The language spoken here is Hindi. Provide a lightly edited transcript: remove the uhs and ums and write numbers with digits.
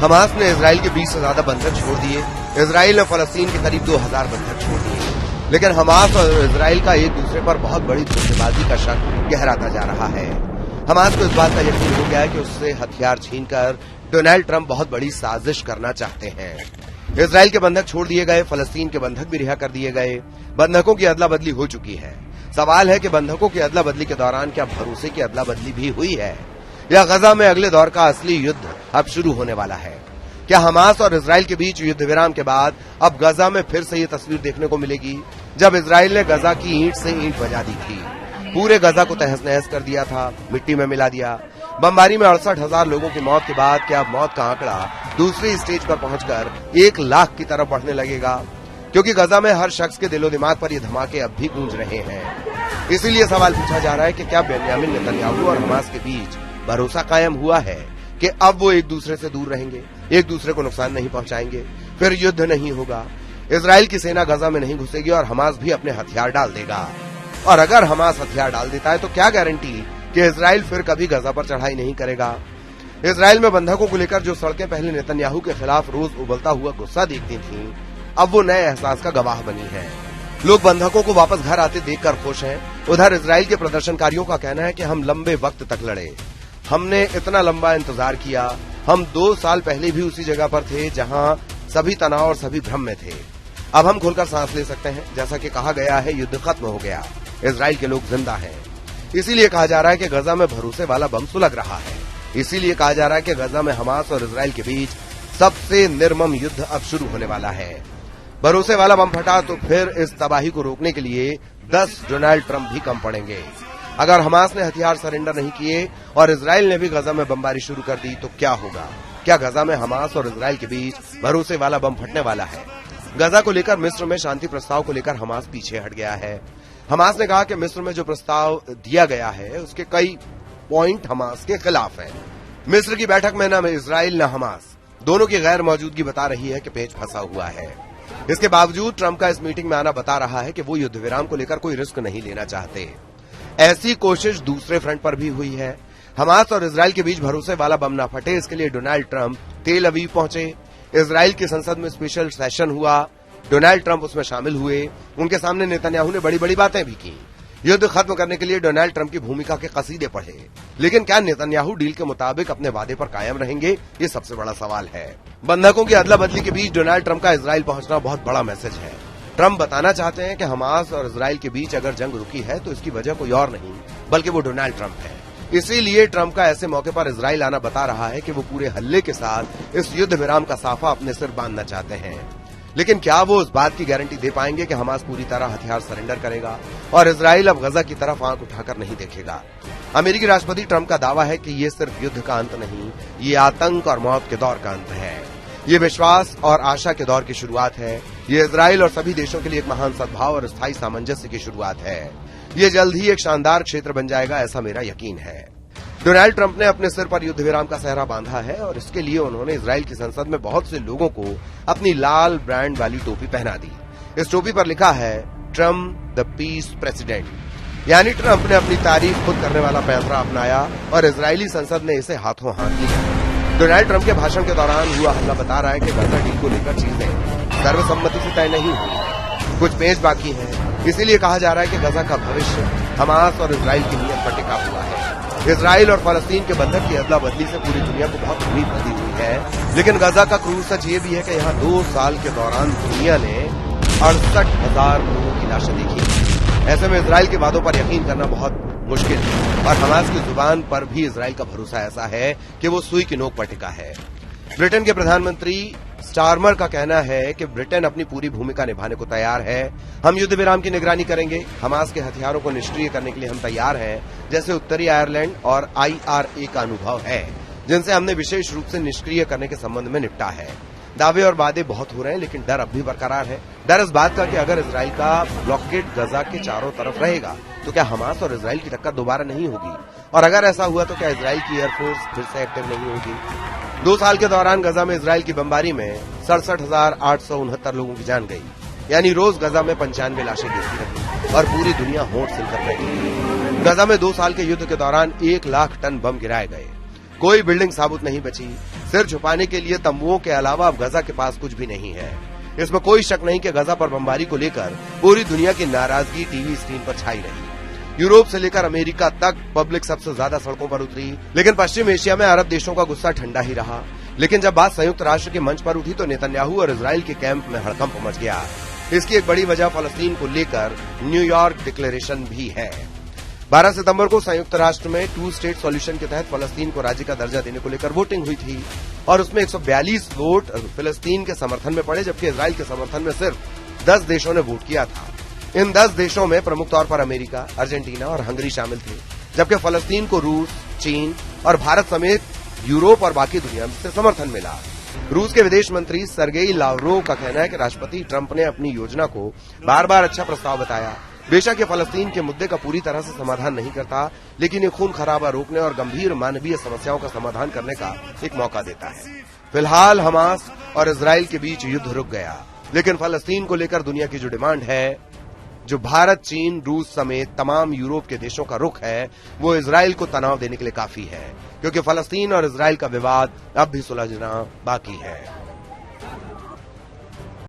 हमास ने इजराइल के 20 से ज्यादा बंधक छोड़ दिए। इजराइल ने फलस्तीन के करीब 2000 बंधक छोड़ दिए। लेकिन हमास और इजराइल का एक दूसरे पर बहुत बड़ी धोखेबाजी का शक गहराता जा रहा है। हमास को इस बात का यकीन हो गया है कि उससे हथियार छीनकर डोनाल्ड ट्रंप बहुत बड़ी साजिश करना चाहते हैं। इजराइल के बंधक छोड़ दिए गए, फलस्तीन के बंधक भी रिहा कर दिए गए, बंधकों की अदला बदली हो चुकी है। सवाल है कि बंधकों की अदला बदली के दौरान क्या भरोसे की अदला बदली भी हुई है, या गजा में अगले दौर का असली युद्ध अब शुरू होने वाला है? क्या हमास और इजराइल के बीच युद्ध विराम के बाद अब गजा में फिर से ये तस्वीर देखने को मिलेगी जब इजराइल ने गजा की ईंट से ईंट बजा दी थी, पूरे गजा को तहस नहस कर दिया था, मिट्टी में मिला दिया। बमबारी में 68,000 लोगों की मौत के बाद क्या मौत का आंकड़ा दूसरी स्टेज पर पहुंचकर 1 लाख की तरफ बढ़ने लगेगा? क्योंकि गजा में हर शख्स के दिलो दिमाग पर ये धमाके अब भी गूंज रहे हैं। इसीलिए सवाल पूछा जा रहा है कि क्या बेंयामिन नेतन्याहू और हमास के बीच भरोसा कायम हुआ है कि अब वो एक दूसरे से दूर रहेंगे, एक दूसरे को नुकसान नहीं पहुंचाएंगे, फिर युद्ध नहीं होगा, इजराइल की सेना गजा में नहीं घुसेगी और हमास भी अपने हथियार डाल देगा। और अगर हमास हथियार डाल देता है तो क्या गारंटी कि इजराइल फिर कभी गजा पर चढ़ाई नहीं करेगा? इजराइल में बंधकों को लेकर जो सड़कें पहले नेतन्याहू के खिलाफ रोज उबलता हुआ गुस्सा देखती थीं, अब वो नए एहसास का गवाह बनी है। लोग बंधकों को वापस घर आते देखकर खुश हैं। उधर इजराइल के प्रदर्शनकारियों का कहना है कि हम लंबे वक्त तक लड़े, हमने इतना लंबा इंतजार किया, हम 2 साल पहले भी उसी जगह पर थे जहां सभी तनाव और सभी भ्रम में थे। अब हम खुलकर सांस ले सकते हैं। जैसा कि कहा गया है, युद्ध खत्म हो गया, इजराइल के लोग जिंदा हैं। इसीलिए कहा जा रहा है कि गजा में भरोसे वाला बम सुलग रहा है। इसीलिए कहा जा रहा है कि गजा में हमास और इजराइल के बीच सबसे निर्मम युद्ध अब शुरू होने वाला है। भरोसे वाला बम फटा तो फिर इस तबाही को रोकने के लिए 10 डोनाल्ड ट्रंप भी कम पड़ेंगे। अगर हमास ने हथियार सरेंडर नहीं किए और इजराइल ने भी गजा में बमबारी शुरू कर दी तो क्या होगा? क्या गजा में हमास और इजराइल के बीच भरोसे वाला बम फटने वाला है? गजा को लेकर मिस्र में शांति प्रस्ताव को लेकर हमास पीछे हट गया है। हमास ने कहा कि मिस्र में जो प्रस्ताव दिया गया है उसके कई पॉइंट हमास के खिलाफ हैं। मिस्र की बैठक में न इजराइल न हमास दोनों की गैर मौजूदगी बता रही है कि पेच फंसा हुआ है। इसके बावजूद ट्रंप का इस मीटिंग में आना बता रहा है कि वो युद्ध विराम को लेकर कोई रिस्क नहीं लेना चाहते। ऐसी कोशिश दूसरे फ्रंट पर भी हुई है। हमास और इजराइल के बीच भरोसे वाला बम न फटे, इसके लिए डोनाल्ड ट्रंप तेल अवीव पहुंचे। इजराइल की संसद में स्पेशल सेशन हुआ, डोनाल्ड ट्रंप उसमें शामिल हुए। उनके सामने नेतन्याहू ने बड़ी बड़ी बातें भी की। युद्ध खत्म करने के लिए डोनाल्ड ट्रंप की भूमिका के कसीदे पढ़े। लेकिन क्या नेतन्याहू डील के मुताबिक अपने वादे पर कायम रहेंगे? ये सबसे बड़ा सवाल है। बंधकों की अदला बदली के बीच डोनाल्ड ट्रंप का इजराइल पहुंचना बहुत बड़ा मैसेज है। ट्रंप बताना चाहते हैं कि हमास और इजराइल के बीच अगर जंग रुकी है तो इसकी वजह कोई और नहीं बल्कि वो डोनाल्ड ट्रंप है। इसीलिए ट्रंप का ऐसे मौके पर इजराइल आना बता रहा है कि वो पूरे हल्ले के साथ इस युद्ध विराम का साफा अपने सिर बांधना चाहते हैं। लेकिन क्या वो उस बात की गारंटी दे पाएंगे कि हमास पूरी तरह हथियार सरेंडर करेगा और इजराइल अब गजा की तरफ आंख उठाकर नहीं देखेगा? अमेरिकी राष्ट्रपति ट्रंप का दावा है कि ये सिर्फ युद्ध का अंत नहीं, ये आतंक और मौत के दौर का अंत है। ये विश्वास और आशा के दौर की शुरुआत है। ये इजराइल और सभी देशों के लिए एक महान सद्भाव और स्थायी सामंजस्य की शुरुआत है। ये जल्द ही एक शानदार क्षेत्र बन जाएगा, ऐसा मेरा यकीन है। डोनाल्ड ट्रंप ने अपने सिर पर युद्ध विराम का सेहरा बांधा है और इसके लिए उन्होंने इजराइल की संसद में बहुत से लोगों को अपनी लाल ब्रांड वाली टोपी पहना दी। इस टोपी पर लिखा है ट्रंप द पीस प्रेसिडेंट, यानी ट्रंप ने अपनी तारीफ खुद करने वाला पैंतरा अपनाया और इजरायली संसद ने इसे हाथों हाथ लिया। डोनाल्ड ट्रंप के भाषण के दौरान हुआ हल्ला बता रहा है कि गजा डील को लेकर चीजें सर्वसम्मति से तय नहीं हुई, कुछ पेच बाकी है। इसीलिए कहा जा रहा है कि गजा का भविष्य हमास और इजराइल की नीयत पर टिका हुआ है। इजराइल और फलस्तीन के बंधक की अदला बदली से पूरी दुनिया को बहुत उम्मीद बंधी हुई है। लेकिन गजा का क्रूर सच ये भी है कि यहाँ 2 साल के दौरान दुनिया ने 68,000 लोगों की लाशें देखी। ऐसे में इजराइल के वादों पर यकीन करना बहुत मुश्किल है और हमास की जुबान पर भी इजराइल का भरोसा ऐसा है कि वो सुई की नोक पर टिका है। ब्रिटेन के प्रधानमंत्री स्टारमर का कहना है कि ब्रिटेन अपनी पूरी भूमिका निभाने को तैयार है। हम युद्ध विराम की निगरानी करेंगे, हमास के हथियारों को निष्क्रिय करने के लिए हम तैयार हैं, जैसे उत्तरी आयरलैंड और IRA का अनुभव है, जिनसे हमने विशेष रूप से निष्क्रिय करने के संबंध में निपटा है। दावे और वादे बहुत हो रहे हैं लेकिन डर अब भी बरकरार है। डर इस बात का कि अगर इजराइल का ब्लॉकेड गजा के चारों तरफ रहेगा तो क्या हमास और इजराइल की टक्कर दोबारा नहीं होगी, और अगर ऐसा हुआ तो क्या इजराइल की एयरफोर्स फिर से एक्टिव नहीं होगी? 2 साल के दौरान गजा में इजराइल की बमबारी में 67,869 लोगों की जान गई, यानी रोज गजा में 95 लाशें गिरती रही और पूरी दुनिया होंठ सिलकर बैठी। गजा में 2 साल के युद्ध के दौरान 1 लाख टन बम गिराए गए, कोई बिल्डिंग साबुत नहीं बची, सिर छुपाने के लिए तंबुओं के अलावा अब गजा के पास कुछ भी नहीं है। इसमें कोई शक नहीं कि गजा पर बमबारी को लेकर पूरी दुनिया की नाराजगी टीवी स्क्रीन पर छाई रही। यूरोप से लेकर अमेरिका तक पब्लिक सबसे ज्यादा सड़कों पर उतरी, लेकिन पश्चिम एशिया में अरब देशों का गुस्सा ठंडा ही रहा। लेकिन जब बात संयुक्त राष्ट्र के मंच पर उठी तो नेतन्याहू और इजराइल के कैंप में हड़कंप मच गया। इसकी एक बड़ी वजह फलस्तीन को लेकर न्यूयॉर्क डिक्लेरेशन भी है। 12 सितंबर को संयुक्त राष्ट्र में 2 स्टेट सॉल्यूशन के तहत फलस्तीन को राज्य का दर्जा देने को लेकर वोटिंग हुई थी और उसमें 142 वोट फिलिस्तीन के समर्थन में पड़े, जबकि इजराइल के समर्थन में सिर्फ 10 देशों ने वोट किया था। इन 10 देशों में प्रमुख तौर पर अमेरिका, अर्जेंटीना और हंगरी शामिल थे, जबकि फलस्तीन को रूस, चीन और भारत समेत यूरोप और बाकी दुनिया से समर्थन मिला। रूस के विदेश मंत्री सर्गेई लावरोव का कहना है कि राष्ट्रपति ट्रंप ने अपनी योजना को बार बार अच्छा प्रस्ताव बताया। बेशक ये फलस्तीन के मुद्दे का पूरी तरह से समाधान नहीं करता, लेकिन ये खून खराबा रोकने और गंभीर मानवीय समस्याओं का समाधान करने का एक मौका देता है। फिलहाल हमास और इजराइल के बीच युद्ध रुक गया, लेकिन फलस्तीन को लेकर दुनिया की जो डिमांड है, जो भारत, चीन, रूस समेत तमाम यूरोप के देशों का रुख है, वो इजराइल को तनाव देने के लिए काफी है, क्योंकि फलस्तीन और इजराइल का विवाद अब भी सुलझना बाकी है।